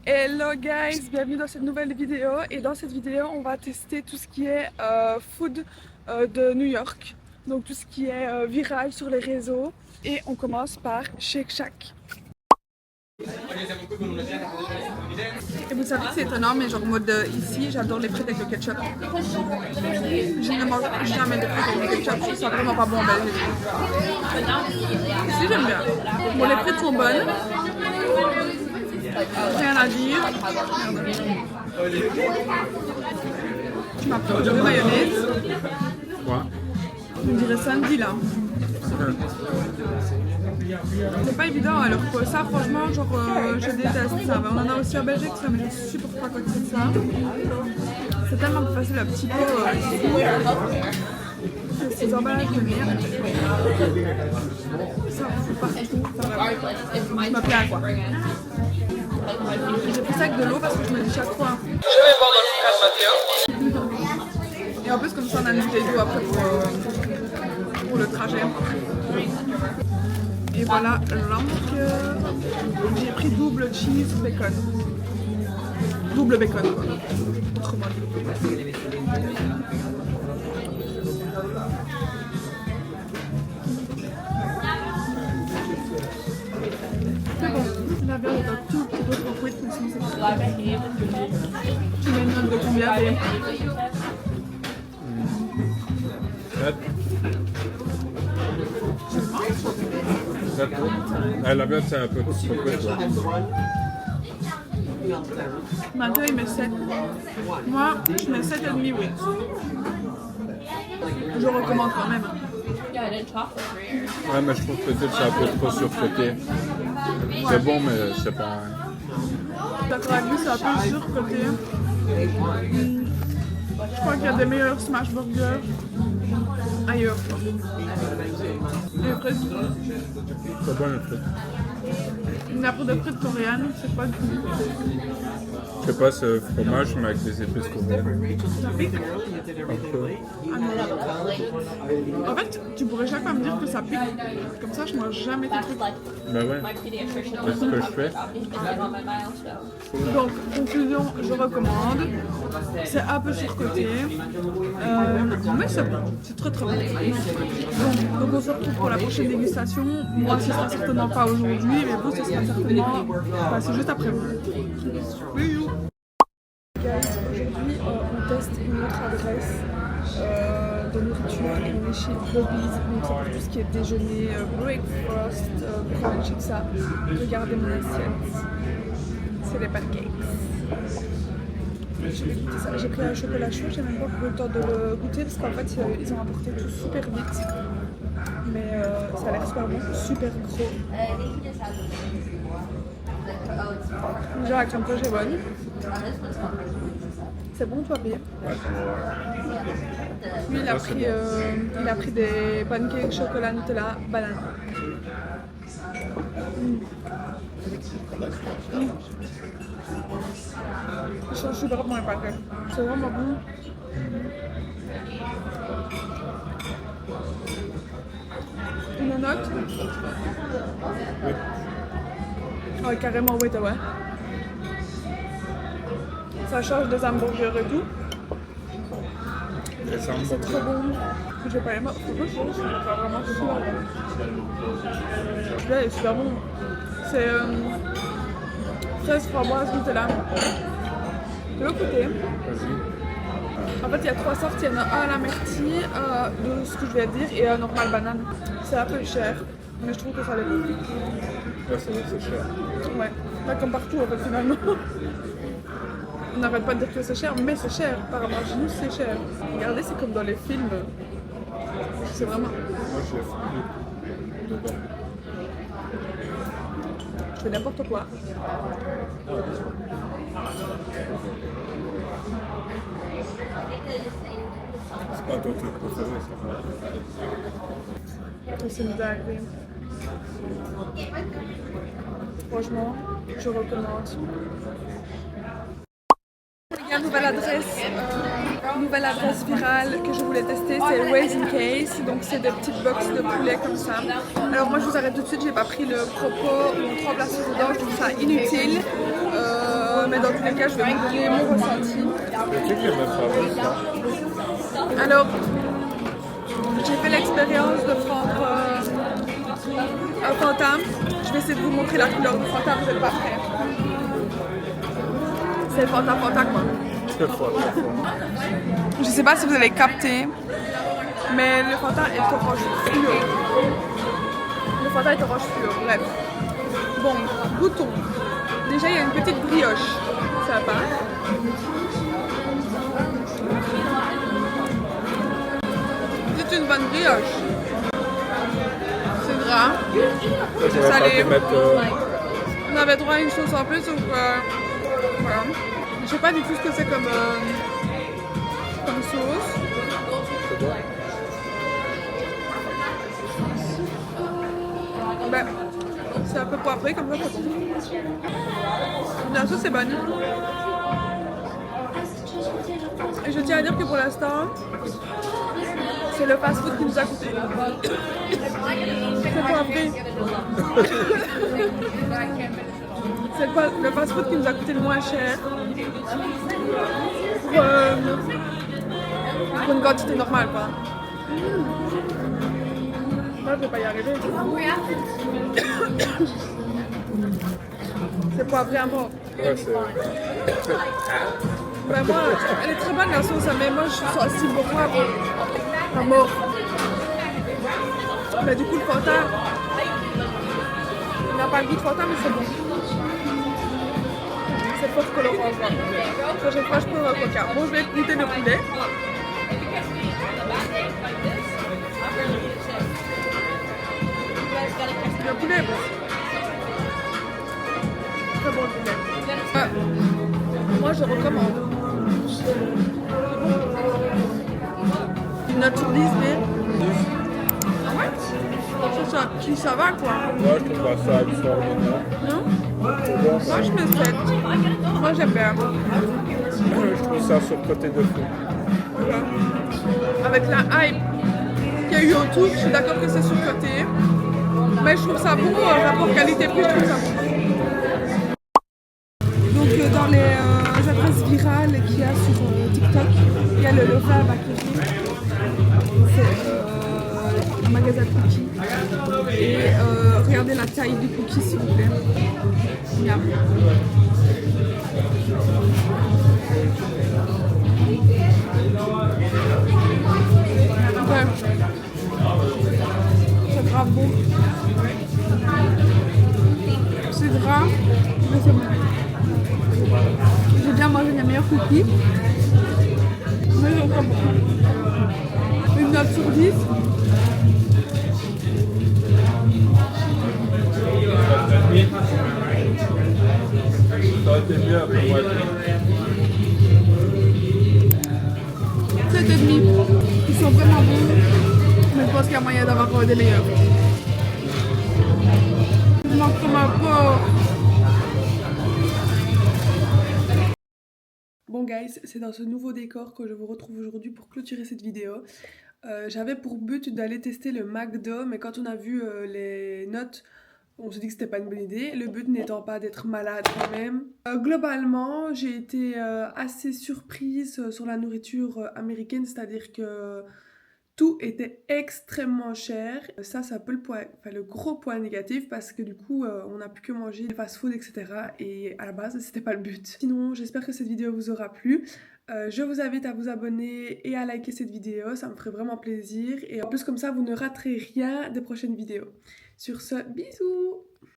Hello guys, bienvenue dans cette nouvelle vidéo et dans cette vidéo on va tester tout ce qui est food de New York, donc tout ce qui est viral sur les réseaux et on commence par Shake Shack. Et vous savez que c'est étonnant mais genre mode ici j'adore les frites avec le ketchup. Je ne mange jamais de frites avec le ketchup, je trouve ça vraiment pas bon en Belgique. Ici j'aime bien. Bon les frites sont bonnes. Rien à dire. Tu m'as pris de mayonnaise. Quoi? On dirait Sandy là. C'est pas évident alors que ça franchement genre je déteste ça. On en a aussi en Belgique ça mais je supporte pas quand c'est ça. C'est tellement plus facile à petit pot ces emballages de merde. Ça fout partout. Je me plains quoi. J'ai pris ça avec de l'eau parce que je me dis chaque fois. Je vais boire dans le frère Mathéo. Et en plus comme ça on a une bouteille d'eau après pour le trajet. Et voilà l'hamburger. J'ai pris double cheese bacon. Double bacon quoi. Autrement dit. C'est bon. La viande est un tout petit peu trop cuite, mais sinon c'est pas. Tu mets une note de combien des... 7. 7. La viande c'est un peu trop cuite. Mathieu il met 7. Moi je mets 7,5 oui. Je recommande quand même. Ouais mais je trouve que peut-être c'est un peu trop surcoté. C'est bon mais c'est pas... D'accord avec lui c'est un peu surcoté. Je crois qu'il y a des meilleurs smash burgers ailleurs. Les frites. C'est bon les frites. Une nappe de frites coréennes, c'est pas du tout. Je sais pas ce fromage mais avec des épices coréennes. Ça pique. Un peu. Ah non. En fait, tu pourrais chaque fois me dire que ça pique. Comme ça, je mange jamais tes trucs. Bah ouais. C'est ce que je fais. Donc, conclusion, je recommande. C'est un peu surcoté. Mais c'est bon. C'est très très bon. Donc on se retrouve pour la prochaine dégustation. Moi, ce sera certainement pas aujourd'hui, mais vous, ce sera certainement... Enfin, c'est juste après vous. Oui, oui. Aujourd'hui, on teste une autre adresse de nourriture et on est chez Bobby's, donc c'est pour tout ce qui est déjeuner, breakfast, brunch et tout ça. Regardez mon assiette, c'est des pancakes. Je vais goûter ça. J'ai pris un chocolat chaud, j'ai même pas pris le temps de le goûter parce qu'en fait ils ont apporté tout super vite. Mais ça a l'air super bon, super gros. Déjà la crème fraîche est bonne. C'est bon toi payer. Lui il a pris des pancakes chocolat Nutella banane. Ils sont super bons les pancakes. C'est vraiment bon. Une note? Ouais, carrément, ouais. Ça change des hamburgers et tout. C'est trop bon. Je vais pas les mettre. Franchement, je trouve que c'est vraiment super bon. Celui-là est super bon. C'est fraise framboise Nutella. Tu veux goûter? En fait, il y a 3 sortes. Il y en a un à la myrtille, de ce que je vais dire, et un normal banane. C'est un peu cher, mais je trouve que ça l'est. Ouais, c'est cher. Ouais, pas comme partout en fait finalement. On n'arrête pas de dire que c'est cher, mais c'est cher. Par rapport à chez nous, c'est cher. Regardez, c'est comme dans les films. C'est vraiment... Moi j'ai foutu dedans. Je fais n'importe quoi. C'est pas ton truc préféré ça. C'est une dinguerie. Franchement, je recommande. Il y a une nouvelle adresse virale que je voulais tester, c'est Raising Case, donc c'est des petites box de poulet comme ça. Alors moi je vous arrête tout de suite, j'ai pas pris le croco ou 3 glaçons dedans, je trouve ça inutile. mais dans tous les cas, je vais vous donner mon ressenti. Le truc, j'aime pas ça. Alors, j'ai fait l'expérience de prendre un Fanta. Je vais essayer de vous montrer la couleur du Fanta, vous n'êtes pas prêts. C'est le Fanta quoi. Très fort. Je sais pas si vous avez capté, mais le Fanta est orange fluo. Le Fanta est orange fluo, bref. Bon, goûtons. Déjà, il y a une petite brioche. Sympa. C'est une bonne brioche. C'est gras. C'est salé. On avait droit à une sauce en plus, donc voilà. Je sais pas du tout ce que c'est comme sauce. Ben, c'est un peu poivré comme ça, c'est bon. La sauce est bonne. Et je tiens à dire que pour l'instant, c'est le fast-food qui nous a coûté. C'est poivré. C'est le fast-food qui nous a coûté le moins cher. Pour une quantité normale, quoi. Moi, je vais pas y arriver. C'est poivré à mort. Ouais, c'est... Ben moi, elle est très bonne la sauce, mais moi je suis assez beaucoup à mort. Mais du coup, le Fanta, il n'a pas le goût de Fanta, mais c'est bon. C'est fort colorant, quoi. La prochaine fois, je prends un coca. Bon, je vais goûter le poulet. Le poulet est bon. Très bon le poulet. Moi, je recommande. Une note sur 10, mais... Ah ouais? Ça va, quoi. Moi, je trouve pas ça extraordinaire. Non? Moi, je mets 7. Moi, j'aime bien. Je trouve ça surcoté de fou. Voilà. Avec la hype qu'il y a eu autour, je suis d'accord que c'est surcoté. Mais je trouve ça bon, rapport qualité-prix, je trouve ça bon. Donc dans les adresses virales qu'il y a sur TikTok, il y a le Lofa Bakery. C'est un magasin de cookies. Et regardez la taille du cookie s'il vous plaît. Miam. Ouais. C'est grave bon. C'est gras, mais c'est bon. J'ai déjà mangé les meilleurs cookies. Mais ils sont pas bons. Une note sur 10. Ça aurait été mieux pour moi. 7,5. Ils sont vraiment bons. Mais je pense qu'il y a moyen d'avoir des meilleurs. Je manque comme un porc. Bon guys, c'est dans ce nouveau décor que je vous retrouve aujourd'hui pour clôturer cette vidéo. J'avais pour but d'aller tester le McDo, mais quand on a vu les notes, on se dit que c'était pas une bonne idée. Le but n'étant pas d'être malade quand même. Globalement, j'ai été assez surprise sur la nourriture américaine, c'est-à-dire que tout était extrêmement cher. Ça c'est un peu le gros point négatif parce que du coup on n'a plus que manger des fast-food etc. Et à la base c'était pas le but. Sinon j'espère que cette vidéo vous aura plu. Je vous invite à vous abonner et à liker cette vidéo, ça me ferait vraiment plaisir. Et en plus comme ça vous ne raterez rien des prochaines vidéos. Sur ce, bisous!